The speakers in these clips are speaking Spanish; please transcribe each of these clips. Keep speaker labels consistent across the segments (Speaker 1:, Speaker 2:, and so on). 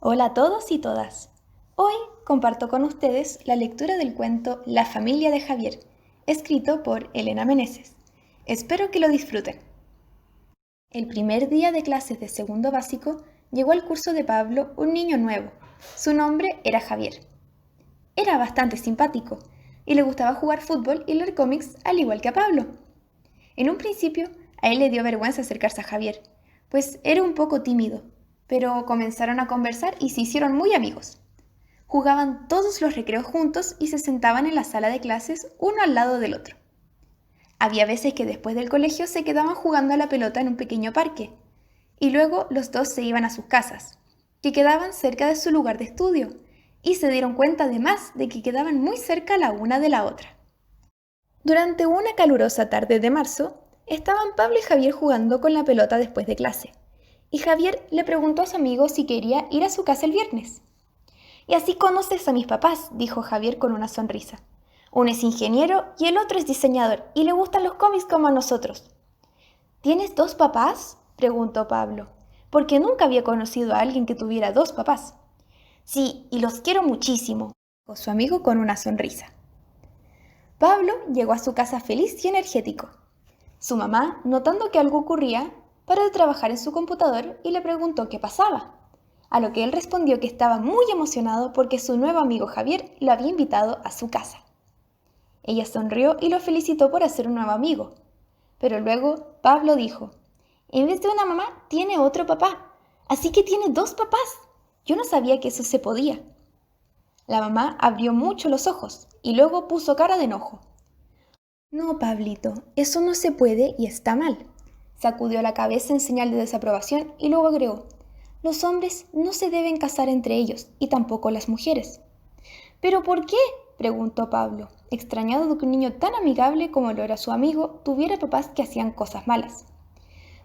Speaker 1: Hola a todos y todas. Hoy comparto con ustedes la lectura del cuento La familia de Javier, escrito por Elena Meneses. Espero que lo disfruten. El primer día de clases de segundo básico llegó al curso de Pablo un niño nuevo. Su nombre era Javier. Era bastante simpático y le gustaba jugar fútbol y leer cómics al igual que a Pablo. En un principio, a él le dio vergüenza acercarse a Javier, pues era un poco tímido, pero comenzaron a conversar y se hicieron muy amigos. Jugaban todos los recreos juntos y se sentaban en la sala de clases uno al lado del otro. Había veces que después del colegio se quedaban jugando a la pelota en un pequeño parque, y luego los dos se iban a sus casas, que quedaban cerca de su lugar de estudio, y se dieron cuenta además de que quedaban muy cerca la una de la otra. Durante una calurosa tarde de marzo, estaban Pablo y Javier jugando con la pelota después de clase, y Javier le preguntó a su amigo si quería ir a su casa el viernes. Y así conoces a mis papás, dijo Javier con una sonrisa. Uno es ingeniero y el otro es diseñador, y le gustan los cómics como a nosotros. ¿Tienes dos papás?, preguntó Pablo, porque nunca había conocido a alguien que tuviera dos papás. Sí, y los quiero muchísimo, dijo su amigo con una sonrisa. Pablo llegó a su casa feliz y energético. Su mamá, notando que algo ocurría, paró de trabajar en su computador y le preguntó qué pasaba, a lo que él respondió que estaba muy emocionado porque su nuevo amigo Javier lo había invitado a su casa. Ella sonrió y lo felicitó por hacer un nuevo amigo, pero luego Pablo dijo, en vez de una mamá, tiene otro papá, así que tiene dos papás. Yo no sabía que eso se podía. La mamá abrió mucho los ojos y luego puso cara de enojo. No, Pablito, eso no se puede y está mal. Sacudió la cabeza en señal de desaprobación y luego agregó, los hombres no se deben casar entre ellos y tampoco las mujeres. ¿Pero por qué?, preguntó Pablo, extrañado de que un niño tan amigable como lo era su amigo tuviera papás que hacían cosas malas.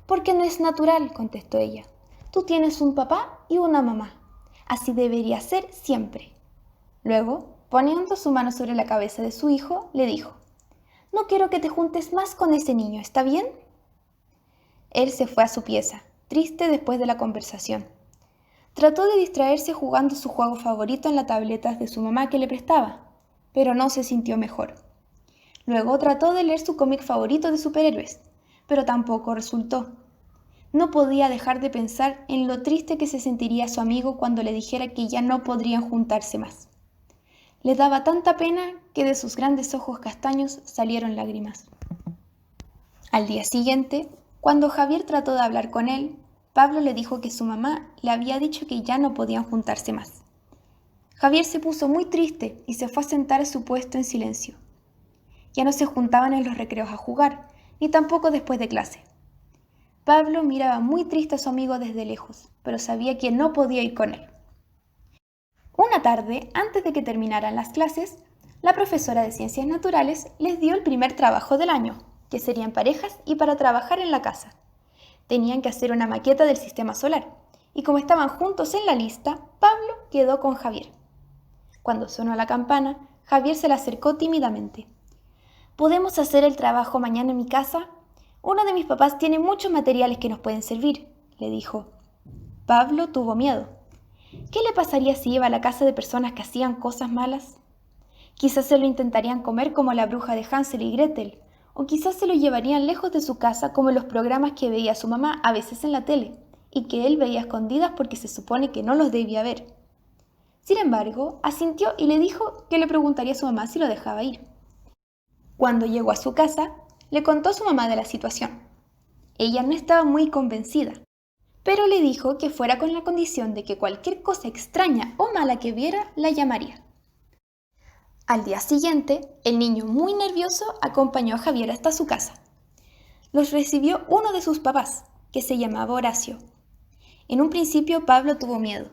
Speaker 1: Porque no es natural, contestó ella. Tú tienes un papá y una mamá. Así debería ser siempre. Luego, poniendo su mano sobre la cabeza de su hijo, le dijo, no quiero que te juntes más con ese niño, ¿está bien? Él se fue a su pieza, triste después de la conversación. Trató de distraerse jugando su juego favorito en la tableta de su mamá que le prestaba, pero no se sintió mejor. Luego trató de leer su cómic favorito de superhéroes, pero tampoco resultó. No podía dejar de pensar en lo triste que se sentiría su amigo cuando le dijera que ya no podrían juntarse más. Le daba tanta pena que de sus grandes ojos castaños salieron lágrimas. Al día siguiente, cuando Javier trató de hablar con él, Pablo le dijo que su mamá le había dicho que ya no podían juntarse más. Javier se puso muy triste y se fue a sentar a su puesto en silencio. Ya no se juntaban en los recreos a jugar, ni tampoco después de clase. Pablo miraba muy triste a su amigo desde lejos, pero sabía que no podía ir con él. Una tarde, antes de que terminaran las clases, la profesora de Ciencias Naturales les dio el primer trabajo del año, que serían parejas y para trabajar en la casa. Tenían que hacer una maqueta del sistema solar, y como estaban juntos en la lista, Pablo quedó con Javier. Cuando sonó la campana, Javier se le acercó tímidamente. ¿Podemos hacer el trabajo mañana en mi casa? Uno de mis papás tiene muchos materiales que nos pueden servir, le dijo. Pablo tuvo miedo. ¿Qué le pasaría si iba a la casa de personas que hacían cosas malas? Quizás se lo intentarían comer como la bruja de Hansel y Gretel, o quizás se lo llevarían lejos de su casa como los programas que veía su mamá a veces en la tele, y que él veía a escondidas porque se supone que no los debía ver. Sin embargo, asintió y le dijo que le preguntaría a su mamá si lo dejaba ir. Cuando llegó a su casa, le contó a su mamá de la situación. Ella no estaba muy convencida, pero le dijo que fuera con la condición de que cualquier cosa extraña o mala que viera la llamaría. Al día siguiente, el niño muy nervioso acompañó a Javier hasta su casa. Los recibió uno de sus papás, que se llamaba Horacio. En un principio Pablo tuvo miedo.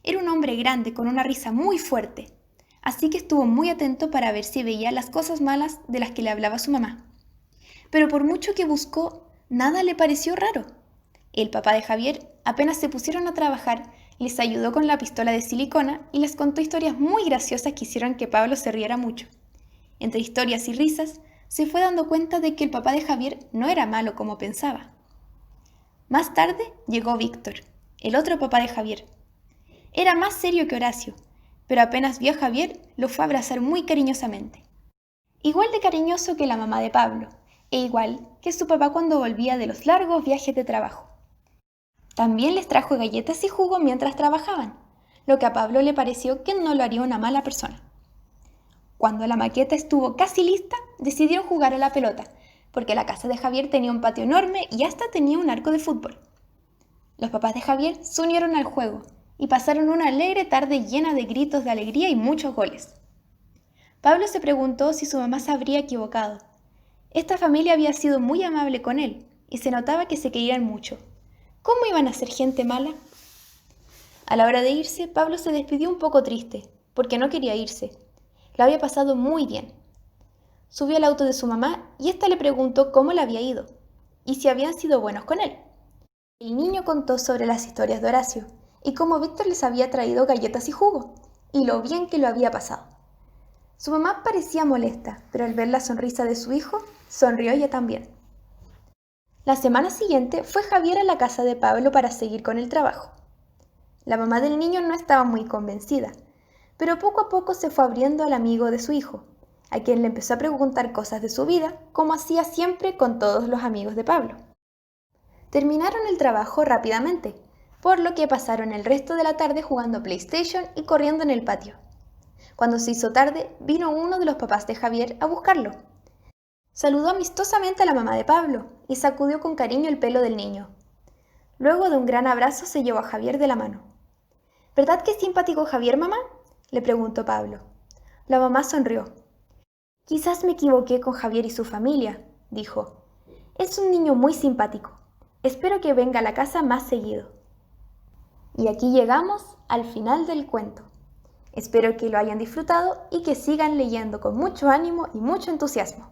Speaker 1: Era un hombre grande con una risa muy fuerte, así que estuvo muy atento para ver si veía las cosas malas de las que le hablaba su mamá. Pero por mucho que buscó, nada le pareció raro. El papá de Javier, apenas se pusieron a trabajar, les ayudó con la pistola de silicona y les contó historias muy graciosas que hicieron que Pablo se riera mucho. Entre historias y risas, se fue dando cuenta de que el papá de Javier no era malo como pensaba. Más tarde llegó Víctor, el otro papá de Javier. Era más serio que Horacio, pero apenas vio a Javier, lo fue a abrazar muy cariñosamente. Igual de cariñoso que la mamá de Pablo, e igual que su papá cuando volvía de los largos viajes de trabajo. También les trajo galletas y jugo mientras trabajaban, lo que a Pablo le pareció que no lo haría una mala persona. Cuando la maqueta estuvo casi lista, decidieron jugar a la pelota, porque la casa de Javier tenía un patio enorme y hasta tenía un arco de fútbol. Los papás de Javier se unieron al juego y pasaron una alegre tarde llena de gritos de alegría y muchos goles. Pablo se preguntó si su mamá se habría equivocado. Esta familia había sido muy amable con él y se notaba que se querían mucho. ¿Cómo iban a ser gente mala? A la hora de irse, Pablo se despidió un poco triste, porque no quería irse. Lo había pasado muy bien. Subió al auto de su mamá y ésta le preguntó cómo le había ido y si habían sido buenos con él. El niño contó sobre las historias de Horacio y cómo Víctor les había traído galletas y jugo y lo bien que lo había pasado. Su mamá parecía molesta, pero al ver la sonrisa de su hijo, sonrió ella también. La semana siguiente fue Javier a la casa de Pablo para seguir con el trabajo. La mamá del niño no estaba muy convencida, pero poco a poco se fue abriendo al amigo de su hijo, a quien le empezó a preguntar cosas de su vida, como hacía siempre con todos los amigos de Pablo. Terminaron el trabajo rápidamente, por lo que pasaron el resto de la tarde jugando PlayStation y corriendo en el patio. Cuando se hizo tarde, vino uno de los papás de Javier a buscarlo. Saludó amistosamente a la mamá de Pablo y sacudió con cariño el pelo del niño. Luego de un gran abrazo se llevó a Javier de la mano. ¿Verdad que es simpático Javier, mamá?, le preguntó Pablo. La mamá sonrió. Quizás me equivoqué con Javier y su familia, dijo. Es un niño muy simpático. Espero que venga a la casa más seguido. Y aquí llegamos al final del cuento. Espero que lo hayan disfrutado y que sigan leyendo con mucho ánimo y mucho entusiasmo.